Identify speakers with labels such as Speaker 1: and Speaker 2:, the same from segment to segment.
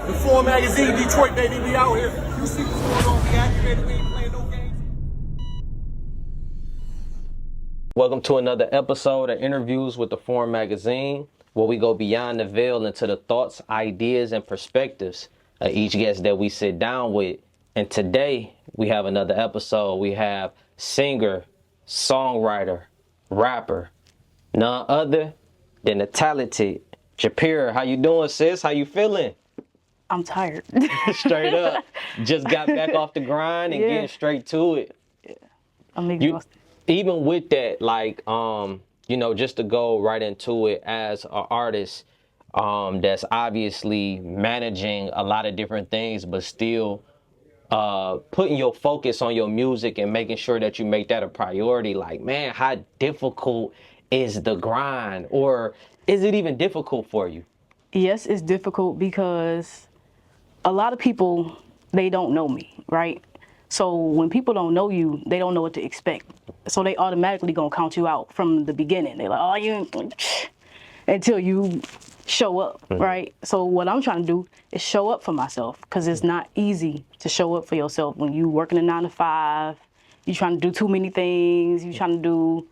Speaker 1: The Four Magazine, Detroit, baby, we out here. You see what's going on, we activated, we ain't playing no games.
Speaker 2: Welcome to another episode of Interviews with the Foreign Magazine, where we go beyond the veil into the thoughts, ideas, and perspectives of each guest that we sit down with. And today, we have another episode. We have singer, songwriter, rapper, none other than the talented Japeierra. How you doing, sis? How you feeling?
Speaker 3: I'm tired.
Speaker 2: Straight up. Just got back off the grind and getting straight to it.
Speaker 3: Yeah. I'm exhausted.
Speaker 2: Even with that, like, just to go right into it as an artist that's obviously managing a lot of different things, but still putting your focus on your music and making sure that you make that a priority. Like, man, how difficult is the grind? Or is it even difficult for you?
Speaker 3: Yes, it's difficult because a lot of people, they don't know me, right? So when people don't know you, they don't know what to expect. So they automatically gonna count you out from the beginning. They're like, oh, you, until you show up, right? So what I'm trying to do is show up for myself, because it's not easy to show up for yourself when you working a 9 to 5. You trying to do too many things. You trying to do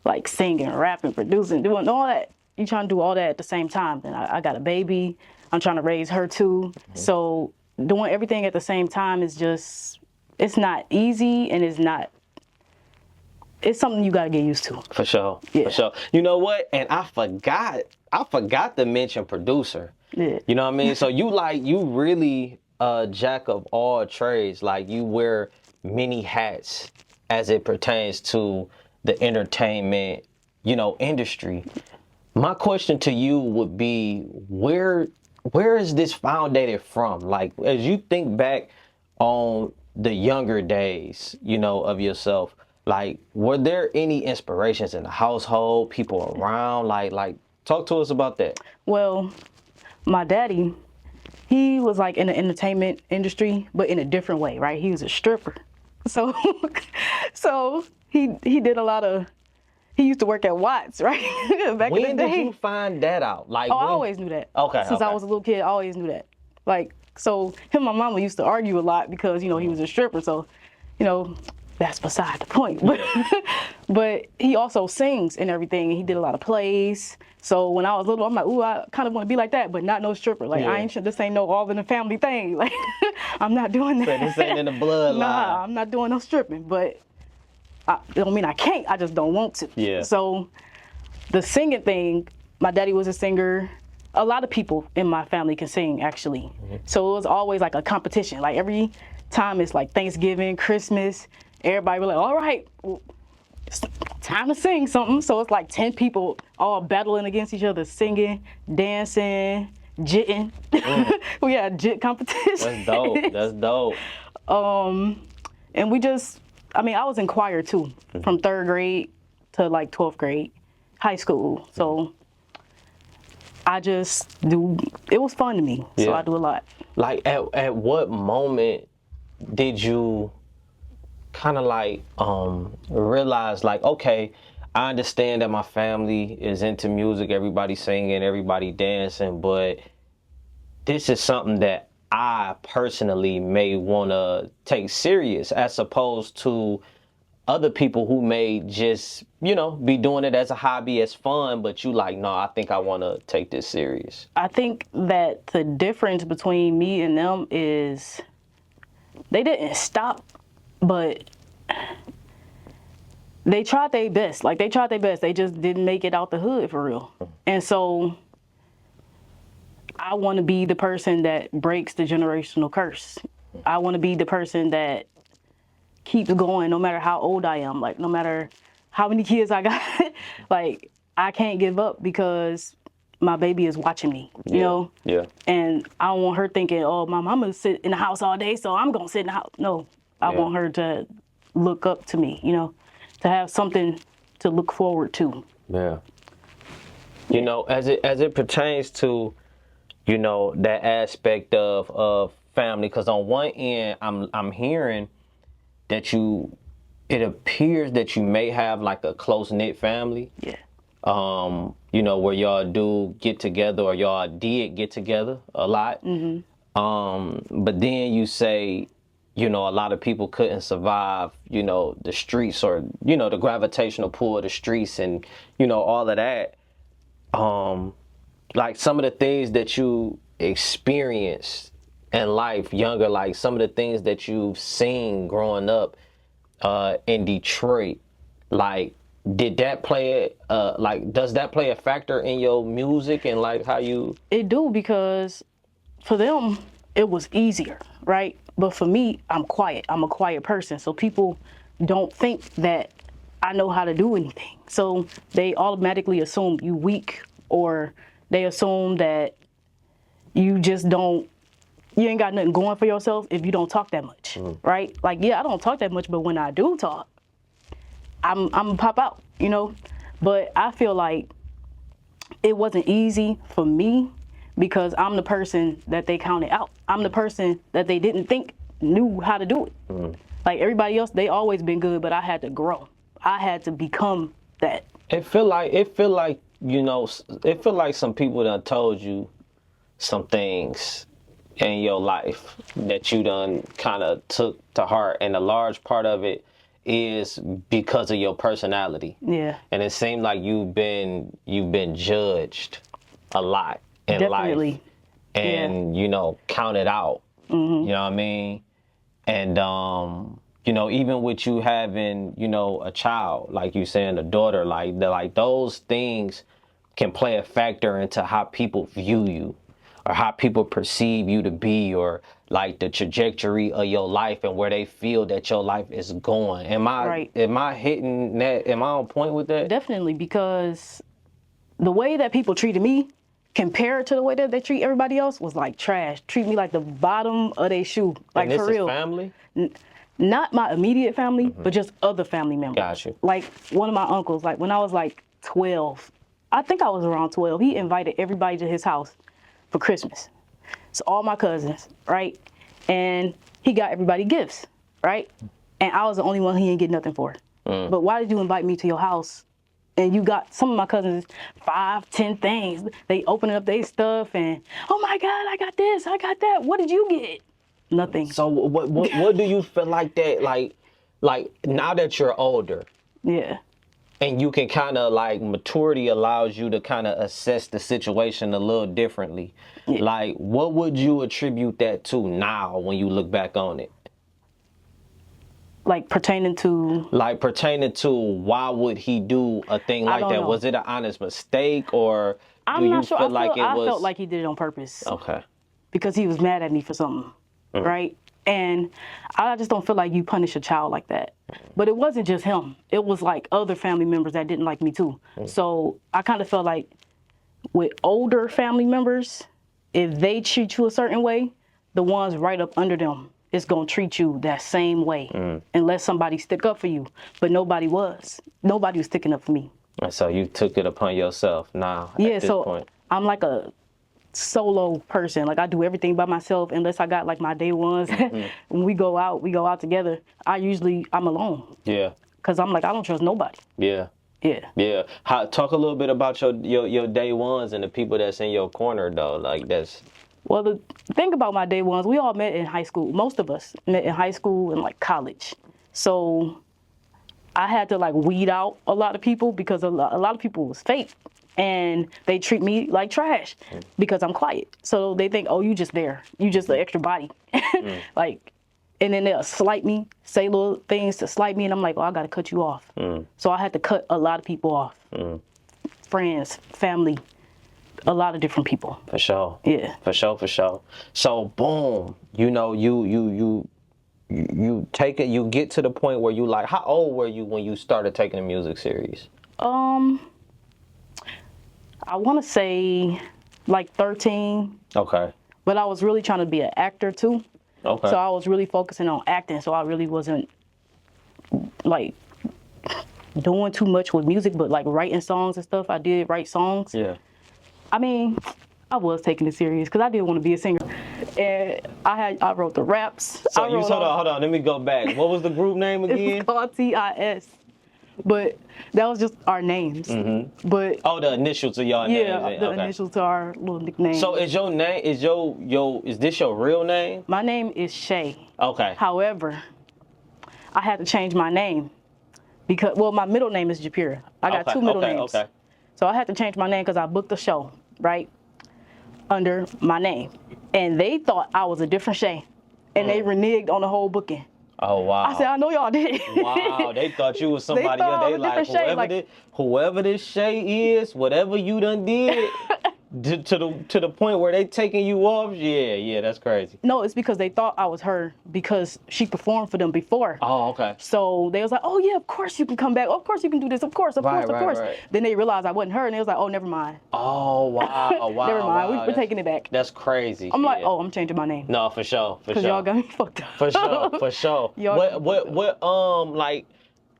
Speaker 3: like singing, rapping, producing, doing all that. You trying to do all that at the same time. And I got a baby. I'm trying to raise her too. So doing everything at the same time is just, it's not easy, and it's something you got to get used to.
Speaker 2: For sure.
Speaker 3: Yeah.
Speaker 2: For sure. You know what? And I forgot to mention producer.
Speaker 3: Yeah.
Speaker 2: You know what I mean? So you really jack of all trades. Like, you wear many hats as it pertains to the entertainment, industry. My question to you would be, where is this founded from? Like, as you think back on the younger days, of yourself, like, were there any inspirations in the household, people around? Like, talk to us about that.
Speaker 3: Well, my daddy, he was like in the entertainment industry, but in a different way, right? He was a stripper. So, he did a lot of, he used to work at Watts, right? Back
Speaker 2: When
Speaker 3: in the day.
Speaker 2: did you find that out? Like,
Speaker 3: I always knew that.
Speaker 2: Okay.
Speaker 3: Since I was a little kid, I always knew that. Like, so him and my mama used to argue a lot because, he was a stripper. So, that's beside the point. But he also sings and everything. And he did a lot of plays. So when I was little, I'm like, ooh, I kind of want to be like that, but not no stripper. Like, this ain't no all in the family thing. Like, I'm not doing that.
Speaker 2: So this ain't in the bloodline.
Speaker 3: Nah, I'm not doing no stripping. But it don't mean I can't. I just don't want to.
Speaker 2: Yeah.
Speaker 3: So the singing thing, my daddy was a singer. A lot of people in my family can sing, actually. Mm-hmm. So it was always like a competition. Like, every time it's like Thanksgiving, Christmas, everybody was like, all right, well, it's time to sing something. So it's like 10 people all battling against each other, singing, dancing, jitting. We had jit competition.
Speaker 2: That's dope.
Speaker 3: And we just, I was in choir too, from 3rd grade to like 12th grade, high school. So I just do, it was fun to me. So I do a lot.
Speaker 2: Like, at what moment did you kind of like realize, like, okay, I understand that my family is into music, everybody singing, everybody dancing, but this is something that I personally may want to take serious, as opposed to other people who may just, be doing it as a hobby, as fun, but you like, no, I think I want to take this serious.
Speaker 3: I think that the difference between me and them is they didn't stop, but they tried their best. Like, they tried their best. They just didn't make it out the hood for real. And so I want to be the person that breaks the generational curse. I want to be the person that keeps going no matter how old I am. Like, no matter how many kids I got, like, I can't give up because my baby is watching me, you know?
Speaker 2: Yeah.
Speaker 3: And I don't want her thinking, oh, my mama sit in the house all day, so I'm going to sit in the house. No, I want her to look up to me, to have something to look forward to.
Speaker 2: Yeah. As it pertains to, that aspect of family, because on one end, I'm hearing that it appears that you may have like a close-knit family.
Speaker 3: Yeah.
Speaker 2: you know, where y'all do get together, or y'all did get together a lot. But then you say, you know, a lot of people couldn't survive, you know, the streets, or, you know, the gravitational pull of the streets, and, you know, all of that. Like some of the things that you experienced in life younger, like some of the things that you've seen growing up in Detroit, like, did that play like, does that play a factor in your music and like how you?
Speaker 3: It do, because for them it was easier, right? But for me, I'm quiet. I'm a quiet person, so people don't think that I know how to do anything. So they automatically assume you weak, or they assume that you just don't, you ain't got nothing going for yourself if you don't talk that much, right? Like, yeah, I don't talk that much, but when I do talk, I'm gonna pop out, you know? But I feel like it wasn't easy for me because I'm the person that they counted out. I'm the person that they didn't think knew how to do it. Like everybody else, they always been good, but I had to grow. I had to become that.
Speaker 2: It feel like, you know, it feel like some people done told you some things in your life that you done kind of took to heart, and a large part of it is because of your personality.
Speaker 3: Yeah.
Speaker 2: And it seemed like you've been judged a lot in
Speaker 3: Definitely.
Speaker 2: life, and you know, counted out. You know what I mean? And you know, even with you having, you know, a child, like you saying, a daughter, like those things can play a factor into how people view you, or how people perceive you to be, or like the trajectory of your life and where they feel that your life is going. Am I hitting that? Am I on point with that?
Speaker 3: Definitely, because the way that people treated me compared to the way that they treat everybody else was like trash. Treat me like the bottom of their shoe. Like,
Speaker 2: and this
Speaker 3: for real.
Speaker 2: is family?
Speaker 3: Not my immediate family, but just other family members.
Speaker 2: Gotcha.
Speaker 3: Like one of my uncles, like when I was like 12, I think I was around 12, he invited everybody to his house for Christmas. So all my cousins, right? And he got everybody gifts, right? And I was the only one he didn't get nothing for. But why did you invite me to your house? And you got some of my cousins 5, 10 things. They opening up their stuff and, oh my God, I got this, I got that. What did you get? Nothing.
Speaker 2: So what do you feel like that, like now that you're older,
Speaker 3: Yeah.
Speaker 2: and you can kind of like, maturity allows you to kind of assess the situation a little differently.
Speaker 3: Yeah.
Speaker 2: Like, what would you attribute that to now when you look back on it?
Speaker 3: Like pertaining to
Speaker 2: why would he do a thing like that?
Speaker 3: know.
Speaker 2: Was it an honest mistake, or
Speaker 3: I'm
Speaker 2: do you
Speaker 3: not sure.
Speaker 2: feel
Speaker 3: I
Speaker 2: like it was?
Speaker 3: felt like he did it on purpose.
Speaker 2: Okay.
Speaker 3: Because he was mad at me for something, right? And I just don't feel like you punish a child like that. But it wasn't just him. It was like other family members that didn't like me too. So I kind of felt like with older family members, if they treat you a certain way, the ones right up under them is going to treat you that same way unless somebody stick up for you. But nobody was. Nobody was sticking up for me.
Speaker 2: And so you took it upon yourself now at this point.
Speaker 3: I'm like a solo person. Like I do everything by myself unless I got like my day ones. When we go out together. I'm alone.
Speaker 2: Yeah.
Speaker 3: Cause I'm like, I don't trust nobody.
Speaker 2: Yeah.
Speaker 3: Yeah.
Speaker 2: Yeah. Talk a little bit about your day ones and the people that's in your corner though. Like that's.
Speaker 3: Well, the thing about my day ones, we all met in high school. Most of us met in high school and like college. So I had to like weed out a lot of people because a lot of people was fake. And they treat me like trash because I'm quiet. So they think, oh, you just there. You just an extra body. Like, and then they'll slight me, say little things to slight me. And I'm like, oh, I got to cut you off. So I had to cut a lot of people off. Friends, family, a lot of different people.
Speaker 2: For sure.
Speaker 3: Yeah.
Speaker 2: For sure. So boom, you know, you take it, you get to the point where you like, how old were you when you started taking the music serious?
Speaker 3: I want to say like 13.
Speaker 2: Okay.
Speaker 3: But I was really trying to be an actor too.
Speaker 2: Okay.
Speaker 3: So I was really focusing on acting. So I really wasn't like doing too much with music, but like writing songs and stuff. I did write songs.
Speaker 2: Yeah.
Speaker 3: I mean, I was taking it serious because I did want to be a singer. And I wrote the raps.
Speaker 2: So hold on. Let me go back. What was the group name again?
Speaker 3: It's called TIS. But that was just our names. But
Speaker 2: Oh, the initials of y'all
Speaker 3: yeah,
Speaker 2: names.
Speaker 3: the
Speaker 2: Okay.
Speaker 3: initials to our little nickname.
Speaker 2: So is your name, is this your real name?
Speaker 3: My name is Shay.
Speaker 2: Okay.
Speaker 3: However, I had to change my name because, well, my middle name is Japeierra. I got two middle names.
Speaker 2: Okay.
Speaker 3: So I had to change my name because I booked a show, right, under my name. And they thought I was a different Shay. And they reneged on the whole booking.
Speaker 2: Oh, wow.
Speaker 3: I said, I know y'all did.
Speaker 2: Wow, they thought you was somebody
Speaker 3: thought I
Speaker 2: else. They
Speaker 3: was a
Speaker 2: like,
Speaker 3: different Shay,
Speaker 2: whoever this Shay is, whatever you done did, to the point where they taking you off. Yeah, that's crazy.
Speaker 3: No, it's because they thought I was her because she performed for them before.
Speaker 2: Oh, okay.
Speaker 3: So they was like, oh yeah, of course you can come back. Of course you can do this. Of course.
Speaker 2: Right.
Speaker 3: Then they realized I wasn't her, and they was like, oh, never mind.
Speaker 2: Oh, wow, wow.
Speaker 3: Never mind.
Speaker 2: Wow.
Speaker 3: We're taking it back.
Speaker 2: That's crazy.
Speaker 3: I'm like, oh, I'm changing my name.
Speaker 2: No, for sure.
Speaker 3: Because y'all got me fucked up.
Speaker 2: For sure.
Speaker 3: Y'all
Speaker 2: What, like,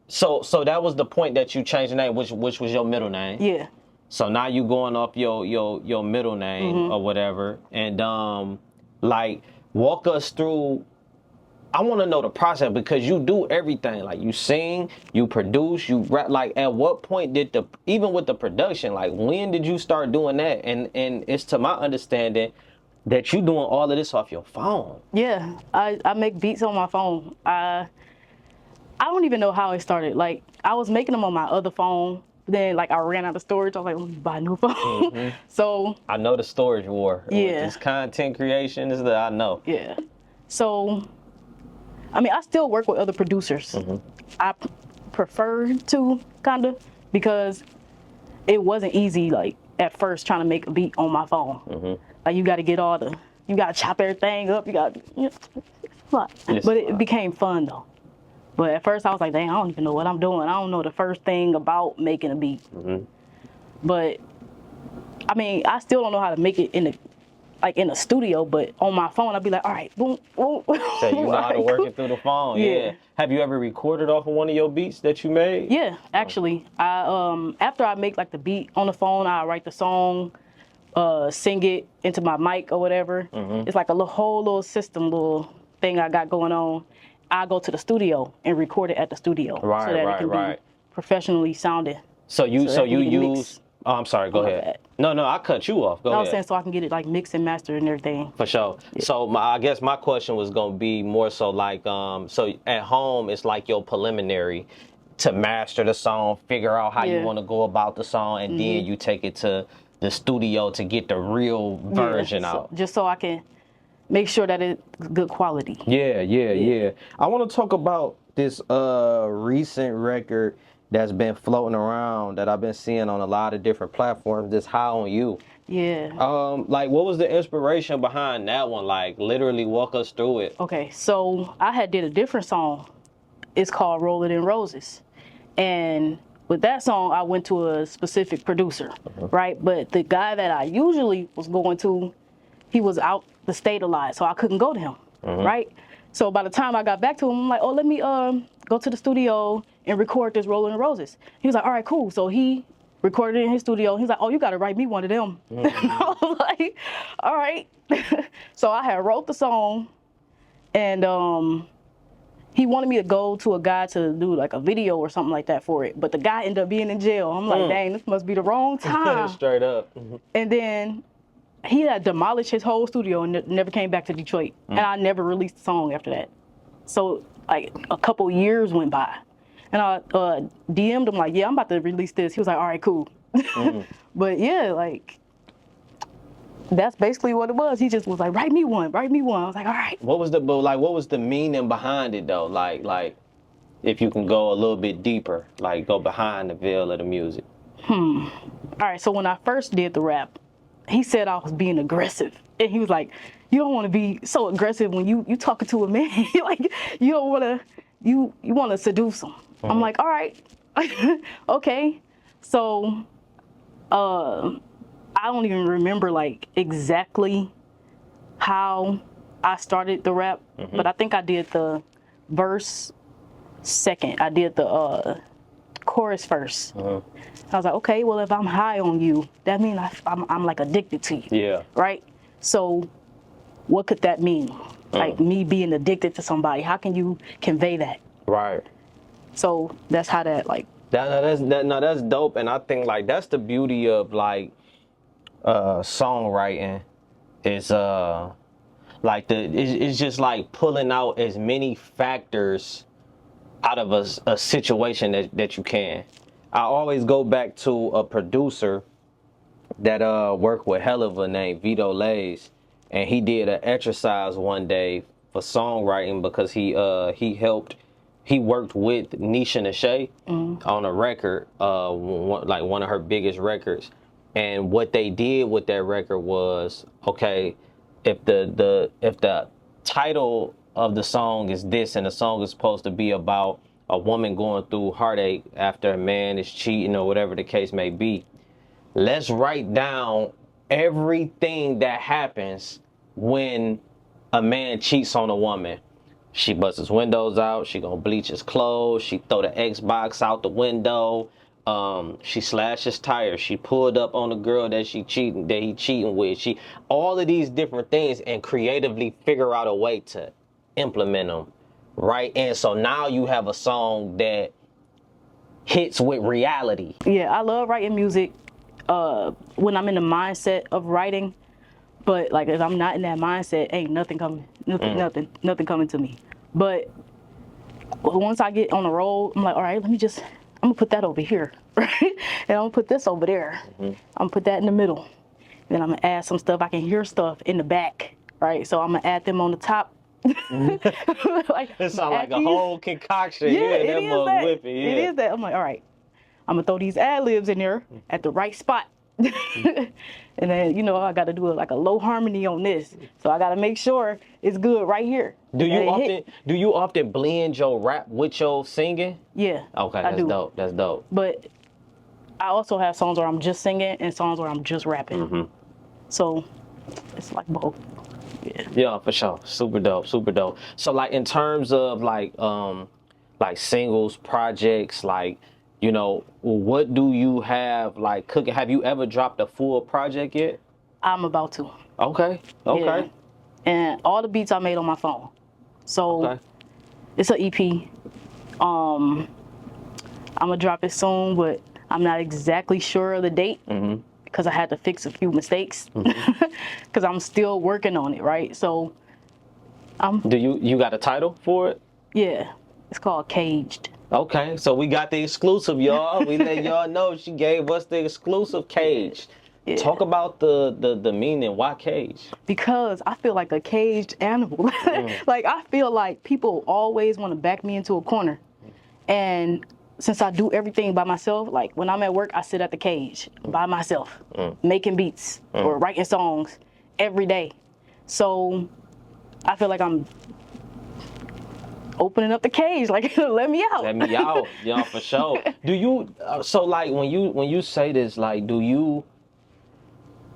Speaker 2: so that was the point that you changed the name, which was your middle name.
Speaker 3: Yeah.
Speaker 2: So now you going off your middle name or whatever, and like walk us through. I want to know the process because you do everything. Like you sing, you produce, you rap. Like at what point did even with the production, like when did you start doing that? And it's to my understanding that you doing all of this off your phone.
Speaker 3: Yeah, I make beats on my phone. I don't even know how it started. Like I was making them on my other phone. Then like I ran out of storage. I was like, let me buy a new phone. So
Speaker 2: I know the storage war.
Speaker 3: Yeah.
Speaker 2: This content creation is I know.
Speaker 3: yeah. So I mean, I still work with other producers. I prefer to kind of because it wasn't easy like at first trying to make a beat on my phone. Like you got to get you got to chop everything up. You got, but it became fun though. But at first I was like, dang, I don't even know what I'm doing. I don't know the first thing about making a beat. But I mean, I still don't know how to make it in the studio, but on my phone, I'd be like, all right, boom, boom.
Speaker 2: So you know how to work it through the phone. Yeah. Have you ever recorded off of one of your beats that you made?
Speaker 3: Yeah, actually. I after I make like the beat on the phone, I write the song, sing it into my mic or whatever. It's like a whole little system, little thing I got going on. I go to the studio and record it at the studio so that it can be professionally sounded.
Speaker 2: So you use. Oh, I'm sorry. Go ahead. No, I cut you off. Go ahead.
Speaker 3: I was saying so I can get it like mixed and mastered and everything.
Speaker 2: For sure. Yeah. So I guess my question was gonna be more so like, so at home it's like your preliminary to master the song, figure out how you want to go about the song, and then you take it to the studio to get the real version out.
Speaker 3: Just so I can make sure that it's good quality.
Speaker 2: Yeah. I want to talk about this recent record that's been floating around that I've been seeing on a lot of different platforms, this High on You.
Speaker 3: Yeah.
Speaker 2: Like what was the inspiration behind that one? Like literally walk us through it.
Speaker 3: Okay, so I had did a different song. It's called Roll It in Roses. And with that song, I went to a specific producer, right? But the guy that I usually was going to, he was out the state a lot, so I couldn't go to him, right? So by the time I got back to him, I'm like, oh, let me go to the studio and record this Rolling Roses. He was like, all right, cool. So he recorded it in his studio. He's like, oh, you got to write me one of them. I was like, all right. So I had wrote the song, and he wanted me to go to a guy to do like a video or something like that for it. But the guy ended up being in jail. I'm like, dang, this must be the wrong time.
Speaker 2: Straight up.
Speaker 3: And then he had demolished his whole studio and never came back to Detroit. And I never released a song after that. So like a couple years went by. And I DM'd him like, yeah, I'm about to release this. He was like, all right, cool. But yeah, like, that's basically what it was. He just was like, write me one. I was like, all right.
Speaker 2: What was the meaning behind it though? Like if you can go a little bit deeper, like go behind the veil of the music.
Speaker 3: All right, so when I first did the rap, he said I was being aggressive. And he was like, you don't want to be so aggressive when you talking to a man. Like, you don't want to, you want to seduce him. I'm like, all right, okay. So, I don't even remember like exactly how I started the rap, but I think I did the verse second. I did the chorus first. I was like, okay, well, if I'm high on you, that means I'm like addicted to you.
Speaker 2: Yeah.
Speaker 3: Right? So what could that mean? Like me being addicted to somebody, how can you convey that?
Speaker 2: Right.
Speaker 3: So that's how that like
Speaker 2: That's dope, and I think like that's the beauty of like songwriting is like it's just like pulling out as many factors out of a situation that you can. I always go back to a producer that worked with Helluva named Vito Lays, and he did an exercise one day for songwriting because he worked with Nisha Nashay on a record, one of her biggest records. And what they did with that record was, okay, if the title of the song is this and the song is supposed to be about a woman going through heartache after a man is cheating or whatever the case may be, let's write down everything that happens when a man cheats on a woman. She busts his windows out. She gonna bleach his clothes. She throw the Xbox out the window. She slashed his tires. She pulled up on the girl that he cheating with. All of these different things, and creatively figure out a way to implement them, right? And so now you have a song that hits with reality.
Speaker 3: Yeah, I love writing music when I'm in the mindset of writing. But like if I'm not in that mindset, ain't nothing coming, nothing coming to me. But once I get on the road, I'm like, all right, I'm gonna put that over here, right? And I'm gonna put this over there. I'm gonna put that in the middle. Then I'm gonna add some stuff. I can hear stuff in the back, right? So I'm gonna add them on the top.
Speaker 2: Like, it sounds like a whole concoction.
Speaker 3: Yeah,
Speaker 2: that
Speaker 3: it is that.
Speaker 2: whipping. Yeah.
Speaker 3: It is that. I'm like, all right, I'm gonna throw these ad libs in there at the right spot. And then, I got to do like a low harmony on this. So I got to make sure it's good right here.
Speaker 2: Do you often blend your rap with your singing?
Speaker 3: Yeah.
Speaker 2: Okay, that's dope. That's dope.
Speaker 3: But I also have songs where I'm just singing and songs where I'm just rapping. So it's like both.
Speaker 2: Yeah, for sure. Super dope. Super dope. So like in terms of like singles, projects, like, what do you have like cooking? Have you ever dropped a full project yet?
Speaker 3: I'm about to.
Speaker 2: Okay.
Speaker 3: Yeah. And all the beats I made on my phone. So it's an EP. I'm gonna drop it soon, but I'm not exactly sure of the date because I had to fix a few mistakes because I'm still working on it, right? So Do
Speaker 2: you got a title for it?
Speaker 3: Yeah. It's called Caged.
Speaker 2: Okay, so we got the exclusive, y'all. We let y'all know she gave us the exclusive. Caged. Yeah. Talk about the meaning. Why cage?
Speaker 3: Because I feel like a caged animal. Like I feel like people always want to back me into a corner. And since I do everything by myself, like when I'm at work, I sit at the cage by myself, making beats or writing songs every day. So I feel like I'm opening up the cage, like let me out.
Speaker 2: Let me out, yeah, for sure. Do you? So like when you say this, like,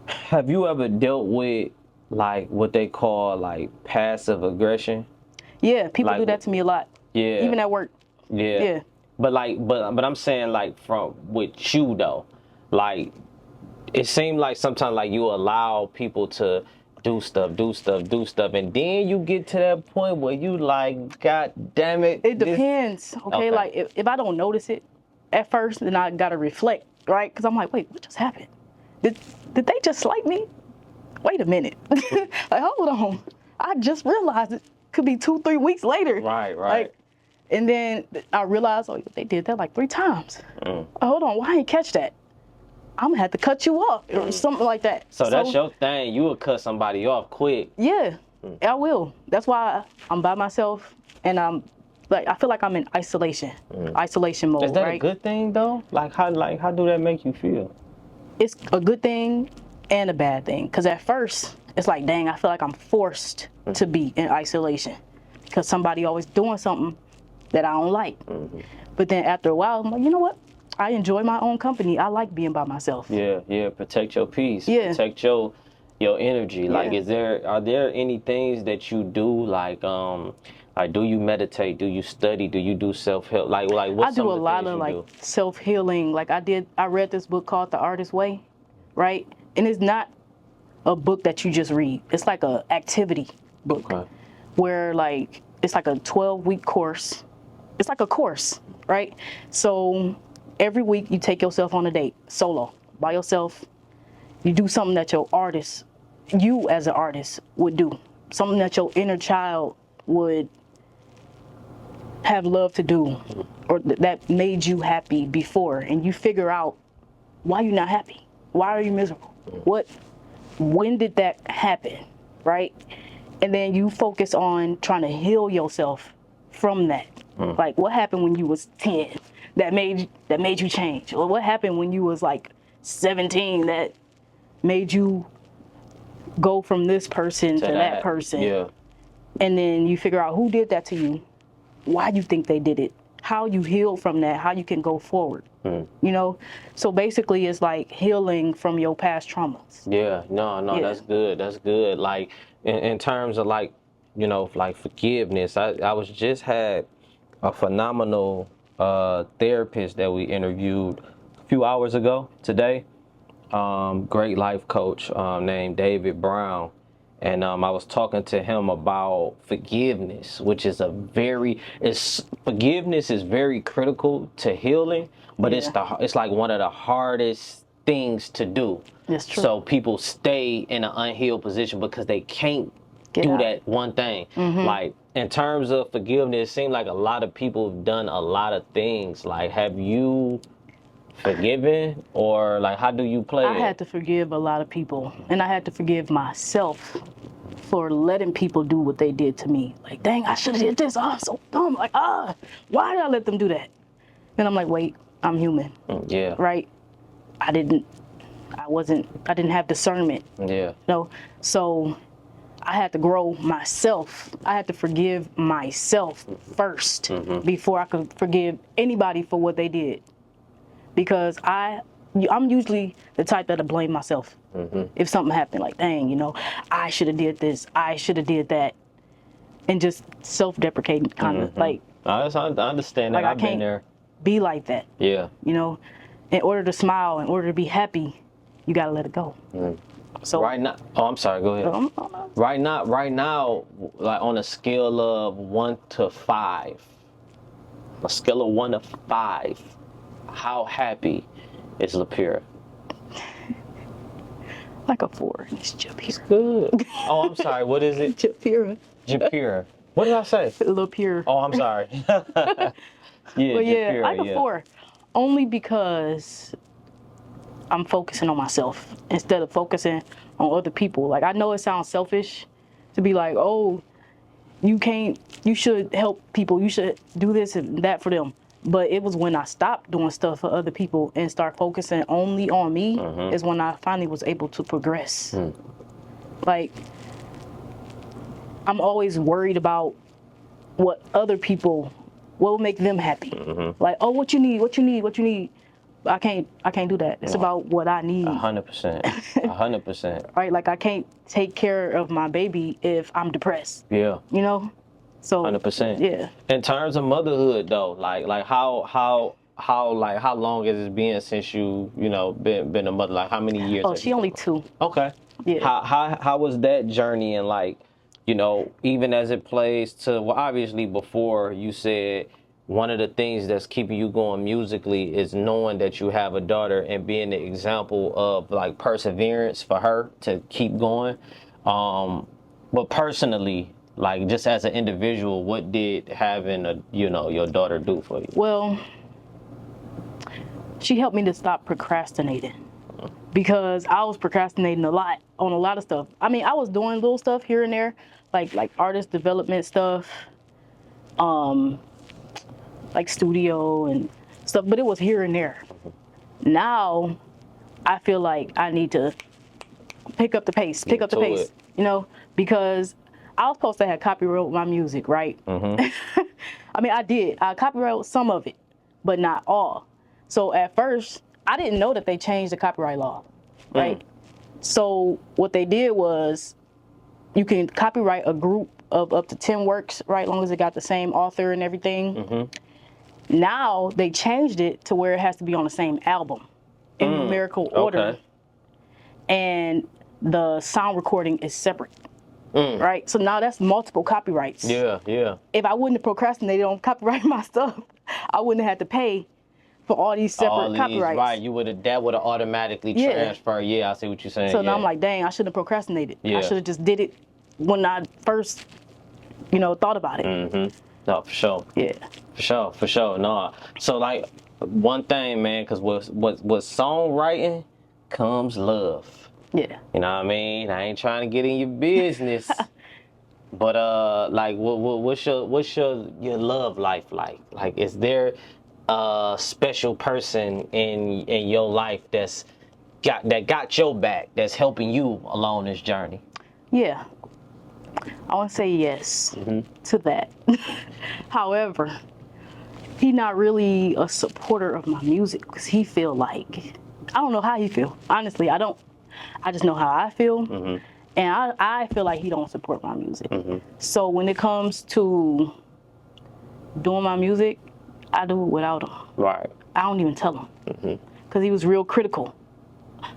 Speaker 2: have you ever dealt with like what they call like passive aggression?
Speaker 3: Yeah, people do that to me a lot.
Speaker 2: Yeah,
Speaker 3: even at work.
Speaker 2: Yeah. But I'm saying like with you though, like it seemed like sometimes like you allow people to do stuff, and then you get to that point where you like, God damn it.
Speaker 3: It depends, okay? Like if I don't notice it at first, then I gotta reflect, right? Because I'm like, wait, what just happened? Did they just slight me? Wait a minute. Like, hold on. I just realized it could be 2-3 weeks later.
Speaker 2: Right.
Speaker 3: Like, and then I realized, oh, they did that like 3 times. Hold on, why I didn't catch that? I'm gonna have to cut you off or something like that.
Speaker 2: So that's your thing. You would cut somebody off quick.
Speaker 3: Yeah, I will. That's why I'm by myself, and I'm like, I feel like I'm in isolation mode.
Speaker 2: Is that
Speaker 3: right?
Speaker 2: a good thing though? How do that make you feel?
Speaker 3: It's a good thing and a bad thing. Cause at first it's like, dang, I feel like I'm forced to be in isolation because somebody always doing something that I don't like. But then after a while, I'm like, you know what? I enjoy my own company. I like being by myself.
Speaker 2: Yeah. Protect your peace.
Speaker 3: Yeah.
Speaker 2: Protect your energy. Yeah. Like, are there any things that you do like do you meditate? Do you study? Do you do self-help? Like what's
Speaker 3: I do a lot of like self-healing. Like I read this book called The Artist's Way, right? And it's not a book that you just read. It's like a activity book where like it's like a 12-week course. It's like a course, right? So every week you take yourself on a date, solo, by yourself. You do something that you as an artist would do. Something that your inner child would have loved to do, or that made you happy before, and you figure out why you're not happy. Why are you miserable? When did that happen, right? And then you focus on trying to heal yourself from that. Like, what happened when you was 10 that made you change? Or what happened when you was like 17 that made you go from this person to that person?
Speaker 2: Yeah.
Speaker 3: And then you figure out who did that to you, why you think they did it, how you heal from that, how you can go forward. You know, so basically it's like healing from your past traumas.
Speaker 2: Yeah, no,
Speaker 3: Yeah.
Speaker 2: that's good. That's good. Like in terms of like, you know, like forgiveness, I was just had a phenomenal therapist that we interviewed a few hours ago today. Great life coach named David Brown. And I was talking to him about forgiveness, which is forgiveness is very critical to healing, but it's like one of the hardest things to do.
Speaker 3: That's true.
Speaker 2: So people stay in an unhealed position because they can't do
Speaker 3: out.
Speaker 2: that one thing. Like in terms of forgiveness, it seems like a lot of people have done a lot of things. Like, have you forgiven, or like how do you play
Speaker 3: I
Speaker 2: it?
Speaker 3: had to forgive a lot of people, and I had to forgive myself for letting people do what they did to me. Like, dang, I should have did this. Oh, I'm so dumb. Like, why did I let them do that? Then I'm like, wait, I'm human.
Speaker 2: Yeah.
Speaker 3: Right? I didn't have discernment.
Speaker 2: Yeah.
Speaker 3: No. So I had to grow myself. I had to forgive myself first before I could forgive anybody for what they did. Because I'm usually the type that'll blame myself if something happened. Like, dang, you know, I should have did this, I should have did that, and just self-deprecating kind of like.
Speaker 2: I understand that.
Speaker 3: Like,
Speaker 2: I've been there.
Speaker 3: Be like that.
Speaker 2: Yeah.
Speaker 3: You know, in order to smile, in order to be happy, you gotta let it go. So
Speaker 2: Right now, oh, I'm sorry. Go ahead. Right now, like on a scale of 1 to 5, a scale of 1 to 5. How happy is Japeierra?
Speaker 3: like a 4. It's Japeierra.
Speaker 2: Good. Oh, I'm sorry. What is it?
Speaker 3: Japeierra.
Speaker 2: Japeierra. What did I say?
Speaker 3: Japeierra.
Speaker 2: Oh, I'm sorry. Yeah,
Speaker 3: But yeah,
Speaker 2: Japeierra,
Speaker 3: like a 4. Only because I'm focusing on myself instead of focusing on other people. Like, I know it sounds selfish to be like, oh, you should help people. You should do this and that for them. But it was when I stopped doing stuff for other people and start focusing only on me is when I finally was able to progress. Like, I'm always worried about what other people, what will make them happy. Like, oh, what you need. I can't do that. It's about what I need.
Speaker 2: 100%. 100%.
Speaker 3: Right? Like, I can't take care of my baby if I'm depressed.
Speaker 2: Yeah.
Speaker 3: You know? So
Speaker 2: 100%.
Speaker 3: Yeah.
Speaker 2: In terms of motherhood, though, like how long has it been since you know been a mother? Like, how many years?
Speaker 3: Oh, she only 2.
Speaker 2: Okay.
Speaker 3: Yeah.
Speaker 2: How was that journey, and like, you know, even as it plays to, well, obviously before you said one of the things that's keeping you going musically is knowing that you have a daughter and being the example of like perseverance for her to keep going. But personally, like, just as an individual, what did having your daughter do for you?
Speaker 3: Well, she helped me to stop procrastinating, because I was procrastinating a lot on a lot of stuff. I mean, I was doing little stuff here and there, like artist development stuff, like studio and stuff, but it was here and there. Now, I feel like I need to pick up the pace, you know, because I was supposed to have copyright my music, right? I mean, I did. I copyrighted some of it, but not all. So at first, I didn't know that they changed the copyright law, right? So what they did was, you can copyright a group of up to 10 works, right? As long as it got the same author and everything. Now they changed it to where it has to be on the same album in numerical order. And the sound recording is separate. Right? So now that's multiple copyrights.
Speaker 2: Yeah.
Speaker 3: If I wouldn't have procrastinated on copyrighting my stuff, I wouldn't have had to pay for all these separate copyrights.
Speaker 2: Right, that would have automatically transferred. Yeah, I see what you're saying.
Speaker 3: So now I'm like, dang, I shouldn't have procrastinated.
Speaker 2: Yeah.
Speaker 3: I should have just did it when I first, thought about it.
Speaker 2: Mm-hmm. No, for sure.
Speaker 3: Yeah.
Speaker 2: For sure. No. So like one thing, man, because with songwriting comes love.
Speaker 3: Yeah.
Speaker 2: You know what I mean? I ain't trying to get in your business. But like, what's your love life like? Like, is there a special person in your life that got your back, that's helping you along this journey?
Speaker 3: Yeah, I want to say yes to that. However, he not really a supporter of my music because he feel like, I don't know how he feel. Honestly, I don't. I just know how I feel. And I feel like he don't support my music. So when it comes to doing my music, I do it without him.
Speaker 2: Right.
Speaker 3: I don't even tell him. Because he was real critical.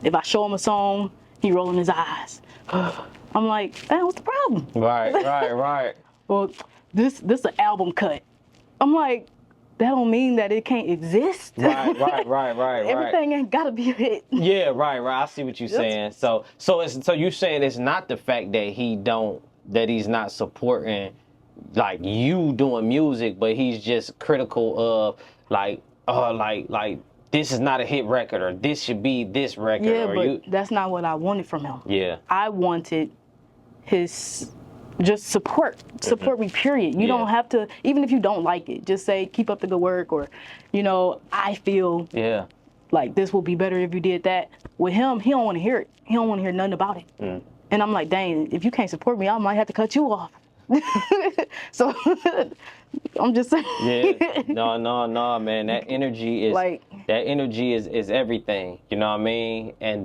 Speaker 3: If I show him a song, he rolling his eyes. I'm like, hey, what's the problem?
Speaker 2: Right.
Speaker 3: Well, this an album cut. I'm like, that don't mean that it can't exist.
Speaker 2: Right.
Speaker 3: Everything ain't gotta be a hit.
Speaker 2: Yeah, right. I see what you're saying. So you saying it's not the fact that he's not supporting like you doing music, but he's just critical of like this is not a hit record, or this should be this record.
Speaker 3: Yeah,
Speaker 2: or
Speaker 3: but that's not what I wanted from him.
Speaker 2: Yeah.
Speaker 3: I wanted his just support me, period. You don't have to, even if you don't like it, just say keep up the good work, or I feel like this will be better if you did that. With him, he don't want to hear it. He don't want to hear nothing about it. And I'm like, dang, if you can't support me, I might have to cut you off. So I'm just saying.
Speaker 2: Yeah. No, man. That energy is everything. You know what I mean? And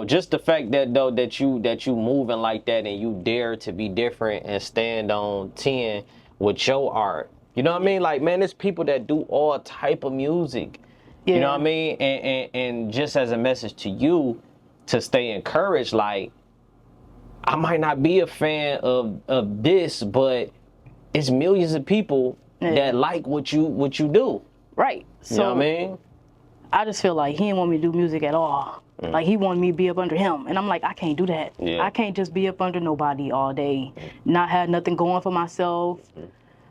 Speaker 2: just the fact that though that you moving like that, and you dare to be different and stand on 10 with your art. You know what I mean? Like, man, there's people that do all type of music.
Speaker 3: Yeah.
Speaker 2: You know what I mean? And just as a message to you to stay encouraged, like, I might not be a fan of this, but it's millions of people that like what you do.
Speaker 3: Right. So
Speaker 2: you know what I mean?
Speaker 3: I just feel like he didn't want me to do music at all. Like, he wanted me to be up under him. And I'm like, I can't do that.
Speaker 2: Yeah.
Speaker 3: I can't just be up under nobody all day, not have nothing going for myself.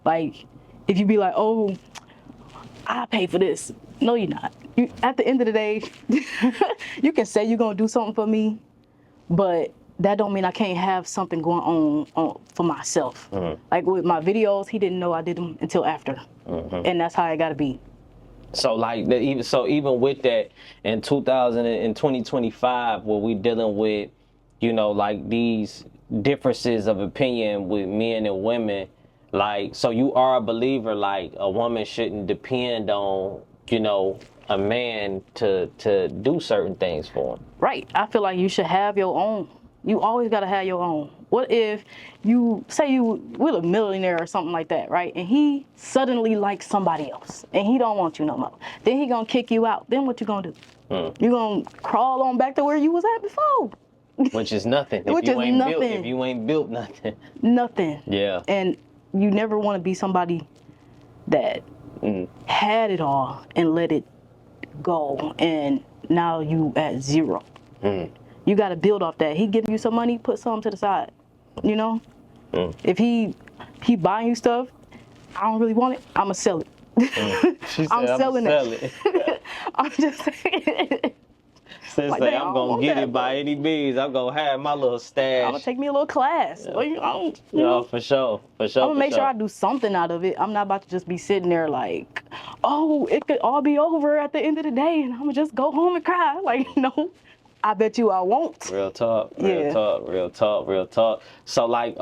Speaker 3: Like, if you be like, oh, I pay for this. No, you're not. At the end of the day, you can say you're going to do something for me, but that don't mean I can't have something going on for myself. Like with my videos, he didn't know I did them until after. And that's how it got to be.
Speaker 2: So like even with that in 2025, where we dealing with, like these differences of opinion with men and women, like, so you are a believer like a woman shouldn't depend on, a man to do certain things for him.
Speaker 3: Right. I feel like you should have your own. You always got to have your own. What if you say you with a millionaire or something like that, right? And he suddenly likes somebody else and he don't want you no more. Then he gonna kick you out. Then what you gonna do? You gonna crawl on back to where you was at before.
Speaker 2: Which is nothing.
Speaker 3: Which is nothing.
Speaker 2: If you ain't built nothing.
Speaker 3: Nothing.
Speaker 2: Yeah.
Speaker 3: And you never want to be somebody that had it all and let it go, and now you at zero. You got to build off that. He giving you some money, put some to the side. If he buying you stuff, I don't really want it, I'ma sell it.
Speaker 2: She said,
Speaker 3: I'm selling
Speaker 2: sell
Speaker 3: it.
Speaker 2: it.
Speaker 3: I'm just saying.
Speaker 2: Since
Speaker 3: Like,
Speaker 2: like,
Speaker 3: dang, I
Speaker 2: I'm
Speaker 3: don't want
Speaker 2: gonna get
Speaker 3: that,
Speaker 2: it by any means, I'm gonna have my little stash.
Speaker 3: I'm gonna take me a little class.
Speaker 2: For sure.
Speaker 3: I'm gonna make sure I do something out of it. I'm not about to just be sitting there like, oh, it could all be over at the end of the day and I'm gonna just go home and cry. Like, no, I bet you I won't.
Speaker 2: Real talk. Real talk. So like,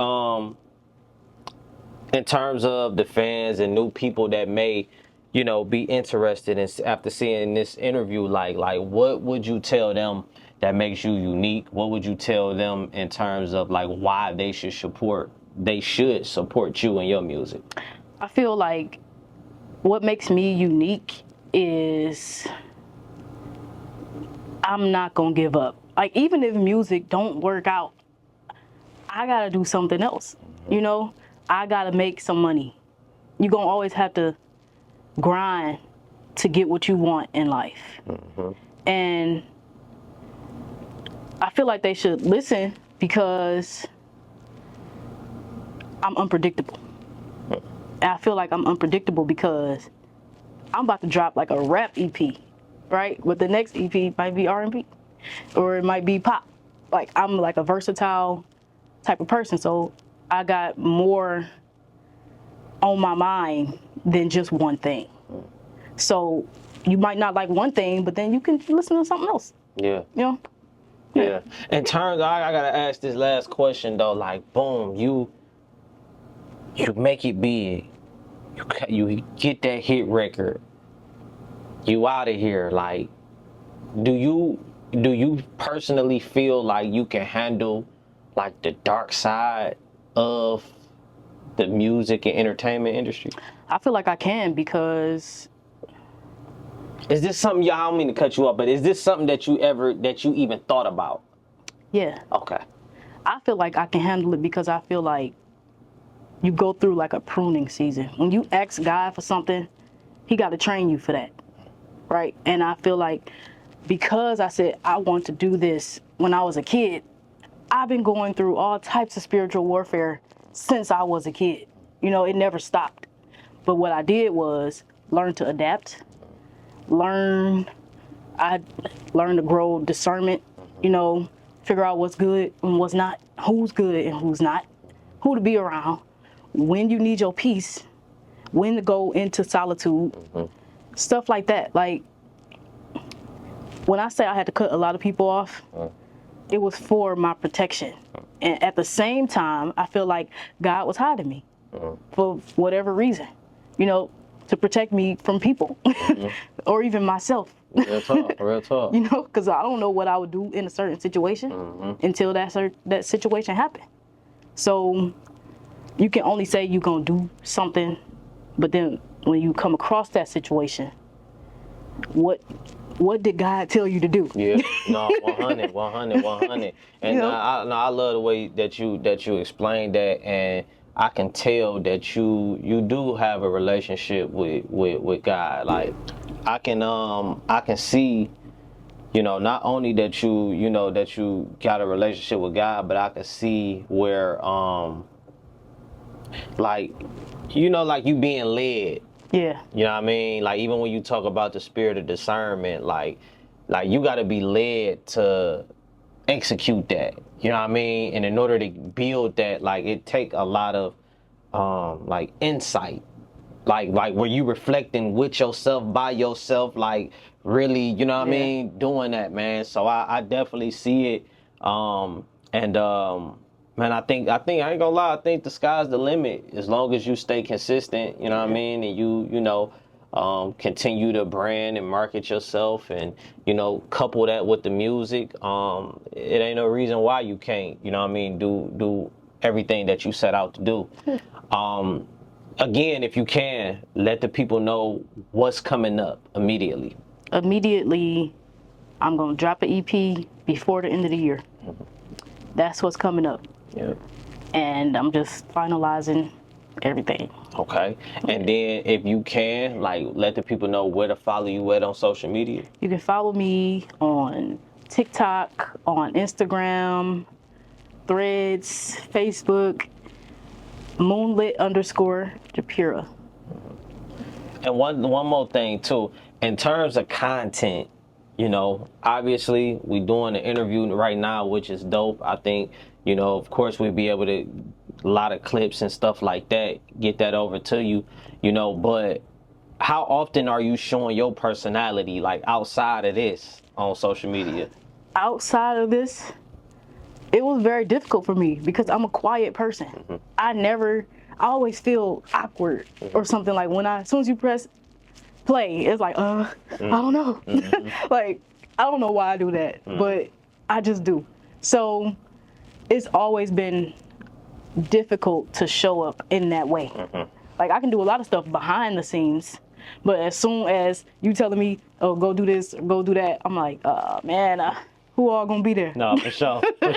Speaker 2: in terms of the fans and new people that may, be interested in after seeing this interview, like what would you tell them that makes you unique? What would you tell them in terms of like why they should support you and your music?
Speaker 3: I feel like what makes me unique is I'm not gonna give up. Like, even if music don't work out, I gotta do something else. I gotta make some money. You're gonna always have to grind to get what you want in life. And I feel like they should listen because I'm unpredictable. And I feel like I'm unpredictable because I'm about to drop like a rap EP, right? But the next EP might be R&B or it might be pop. Like I'm like a versatile type of person. So I got more on my mind than just one thing. So you might not like one thing, but then you can listen to something else.
Speaker 2: Yeah.
Speaker 3: You know?
Speaker 2: Yeah. In terms, I gotta ask this last question though. Like, boom, you make it big. You get that hit record. You out of here. Like, do you personally feel like you can handle like the dark side of the music and entertainment industry?
Speaker 3: I feel like I can because
Speaker 2: Is this something, y'all, I don't mean to cut you off, but is this something that you even thought about?
Speaker 3: yeah,
Speaker 2: Okay.
Speaker 3: I feel like I can handle it because I feel like you go through like a pruning season. When you ask God for something, he got to train you for that, right? And I feel like because I said I want to do this when I was a kid, I've been going through all types of spiritual warfare since I was a kid. You know, it never stopped. But what I did was learn to adapt, I learned to grow discernment, you know, figure out what's good and what's not, who's good and who's not, who to be around, when you need your peace, when to go into solitude, stuff like that. Like, when I say I had to cut a lot of people off, it was for my protection. And at the same time, I feel like God was hiding me for whatever reason, you know, to protect me from people or even myself.
Speaker 2: Real talk, real talk.
Speaker 3: You know, because I don't know what I would do in a certain situation until that situation happened. So you can only say you're going to do something, but then when you come across that situation, what did God tell you to do?
Speaker 2: Yeah, no, 100. And
Speaker 3: You know?
Speaker 2: I love the way that you explained that, and I can tell that you do have a relationship with God. Like, I can see, you know, not only that you got a relationship with God, but I can see where like, you know, like you being led.
Speaker 3: Yeah.
Speaker 2: You know what I mean? Like, even when you talk about the spirit of discernment, like you got to be led to execute that. You know what I mean? And in order to build that, like, it take a lot of like insight. Like were you reflecting with yourself, by yourself, like really, you know what I mean, doing that, man. So I definitely see it. Man, I think I ain't gonna lie, I think the sky's the limit as long as you stay consistent, you know what I mean, and you know, continue to brand and market yourself, and you know, couple that with the music. It ain't no reason why you can't, you know what I mean, do everything that you set out to do. Again, if you can, let the people know what's coming up immediately.
Speaker 3: Immediately, I'm going to drop an EP before the end of the year. That's what's coming up.
Speaker 2: Yeah.
Speaker 3: And I'm just finalizing everything.
Speaker 2: Okay. And then if you can, like, let the people know where to follow you at on social media.
Speaker 3: You can follow me on TikTok, on Instagram, Threads, Facebook, moonlit_Japeierra.
Speaker 2: And one more thing too, in terms of content, you know, obviously we doing an interview right now, which is dope. I think, you know, of course we'd be able to, a lot of clips and stuff like that, get that over to you, you know, but how often are you showing your personality, like, outside of this on social media?
Speaker 3: Outside of this, it was very difficult for me because I'm a quiet person. I always feel awkward or something, like as soon as you press play, it's like, I don't know. Like, I don't know why I do that, but I just do. So it's always been difficult to show up in that way. Like, I can do a lot of stuff behind the scenes, but as soon as you telling me, oh, go do this, go do that, I'm like, man, who all gonna be there.
Speaker 2: No, for sure. For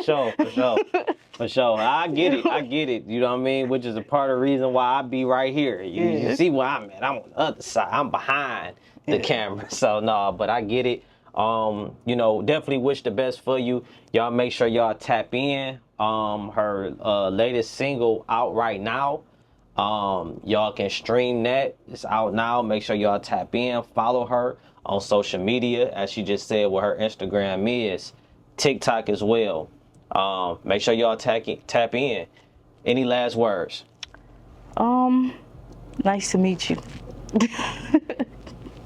Speaker 2: sure. I get it. You know what I mean? Which is a part of the reason why I be right here. You see where I'm at. I'm on the other side. I'm behind the camera. So, no, but I get it. You know, definitely wish the best for you. Y'all make sure y'all tap in. Her latest single out right now. Y'all can stream that. It's out now. Make sure y'all tap in. Follow her on social media, as she just said what her Instagram is. TikTok as well. Make sure y'all tap in. Any last words?
Speaker 3: Nice to meet you.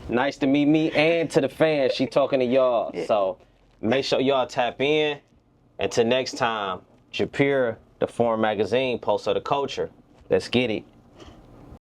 Speaker 2: Nice to meet me and to the fans. She talking to y'all. So make sure y'all tap in. Until next time, Japeierra, the Foreign Magazine, Pulse of the Culture. Let's get it.